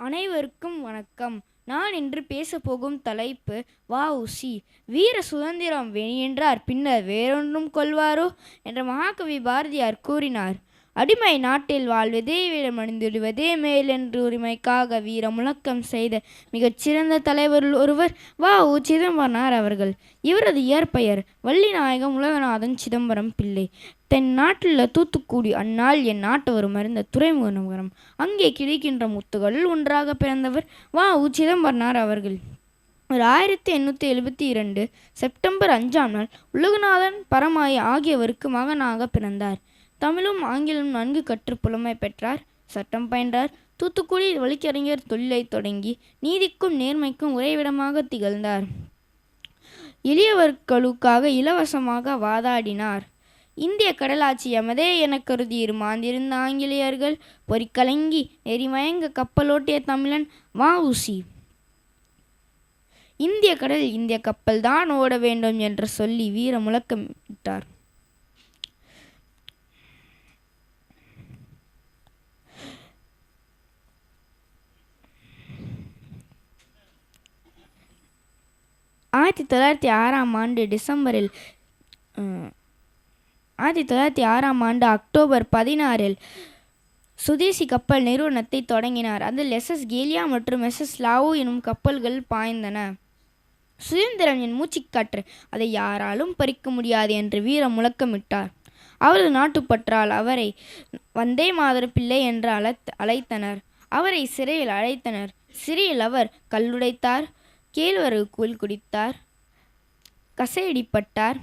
அனைவருக்கும் வணக்கம். நான் இன்று பேசப்போகும் தலைப்பு வ.உ.சி. வீர சுதந்திரம் வேணியென்றார் பின்னர் வேறொன்றும் கொள்வாரோ என்ற மகாகவி பாரதியார் கூறினார். அடிமை நாட்டில் வாழ்வதே விட மடிந்துவிடுவதே மேல் என்று உரிமைக்காக வீர முழக்கம் செய்த மிகச்சிறந்த தலைவருள் ஒருவர் வ.உ. சிதம்பரனார் அவர்கள். இவரது இயற்பெயர் வள்ளிநாயகம் உலகநாதன் சிதம்பரம் பிள்ளை. தென் நாட்டிலுள்ள தூத்துக்குடி அந்நாள் என் நாட்டவரும் அறிந்த துறைமுக நகரம். அங்கே கிடைக்கின்ற முத்துகளில் ஒன்றாக பிறந்தவர் வ.உ. சிதம்பரனார் அவர்கள். 1872 செப்டம்பர் 5ஆம் நாள் உலகநாதன் பரமாயி ஆகியவருக்கு மகனாக பிறந்தார். தமிழும் ஆங்கிலம் நன்கு கற்று புலமை பெற்றார். சட்டம் பயின்றார். தூத்துக்குடியில் வழக்கறிஞர் தொழிலை தொடங்கி நீதிக்கும் நேர்மைக்கும் உறைவிடமாக திகழ்ந்தார். எளியவர்களுக்காக இலவசமாக வாதாடினார். இந்திய கடலாட்சி எமதே என கருதி இருமாந்திருந்த ஆங்கிலேயர்கள் பொறிக்கலங்கி நெறிமயங்க கப்பலோட்டிய தமிழன் வ.உ.சி. இந்திய கடலில் இந்திய கப்பல் தான் ஓட வேண்டும் என்று சொல்லி வீர முழக்கமிட்டார். ஆயிரத்தி 1906ஆம் ஆண்டு அக்டோபர் 16இல் சுதேசி கப்பல் நிறுவனத்தை தொடங்கினார். அதில் எஸ்.எஸ். கேலியா மற்றும் எஸ்.எஸ். லாவோ எனும் கப்பல்கள் பாய்ந்தன. சுதந்திரம் என் மூச்சுக்காற்று, அதை யாராலும் பறிக்க முடியாது என்று வீர முழக்கமிட்டார். அவரது நாட்டுப்பற்றால் அவரை வந்தே மாதர பிள்ளை என்று அழைத்தனர். அவரை சிறையில் அழைத்தனர். சிறையில் அவர் கல்லுடைத்தார், கேழ்வரகு கூழ் குடித்தார், கசையடிப்பட்டார்,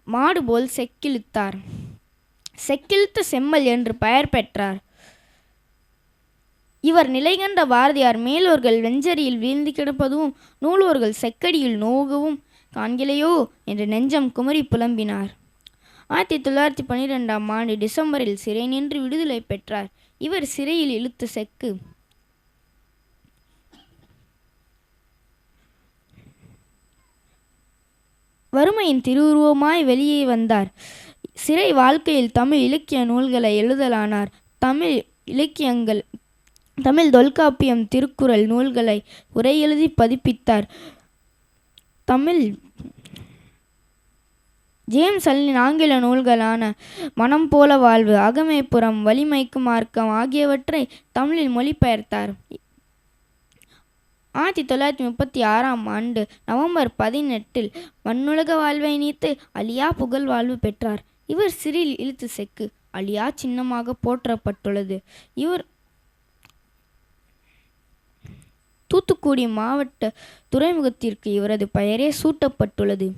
மாடு போல் செக்கிழுத்தார். செக்கிழுத்த செம்மல் என்று பெயர் பெற்றார். இவர் நிலை கண்ட பாரதியார் மேலோர்கள் வெஞ்சரியில் வீழ்ந்து கிடப்பதும் நூலோர்கள் செக்கடியில் நோகவும் காண்கிலையோ என்று நெஞ்சம் குமரி புலம்பினார். 1912ஆம் ஆண்டு டிசம்பரில் சிறை நின்று விடுதலை பெற்றார். இவர் சிறையில் இழுத்த செக்கு வறுமையின் திருவுருவமாய் வெளியே வந்தார். சிறை வாழ்க்கையில் தமிழ் இலக்கிய நூல்களை எழுதலானார். தமிழ் தொல்காப்பியம், திருக்குறள் நூல்களை உரை எழுதி பதிப்பித்தார். தமிழ் ஜேம்ஸ் அல்லின் ஆங்கில நூல்களான மனம் போல வாழ்வு, அகமேப்புறம், வலிமைக்கு மார்க்கம் ஆகியவற்றை தமிழில் மொழிபெயர்த்தார். 1936ஆம் ஆண்டு நவம்பர் 18இல் மண்ணுலக வாழ்வை நீத்து அழியா புகழ் வாழ்வு பெற்றார். இவர் சிறையில் இழுத்து செக்கு அழியா சின்னமாக போற்றப்பட்டுள்ளது. இவர் தூத்துக்குடி மாவட்ட துறைமுகத்திற்கு இவரது பெயரே சூட்டப்பட்டுள்ளது.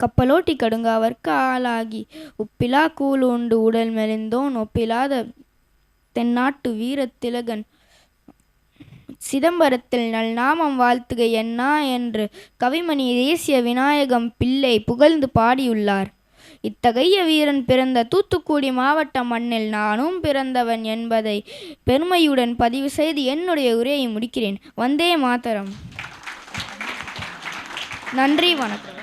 கப்பலோட்டி கடுங்காவர்க்கு ஆளாகி உப்பிலா கூழ் உண்டு உடல் மெலிந்தோன் ஒப்பிலாத தென்னாட்டு வீரத்திலகன் சிதம்பரத்தில் நல்நாமம் வாழ்த்துக என்னா என்று கவிமணி தேசிய விநாயகம் பிள்ளை புகழ்ந்து பாடியுள்ளார். இத்தகைய வீரன் பிறந்த தூத்துக்குடி மாவட்ட மண்ணில் நானும் பிறந்தவன் என்பதை பெருமையுடன் பதிவு செய்து என்னுடைய உரையை முடிக்கிறேன். வந்தே மாதரம். நன்றி, வணக்கம்.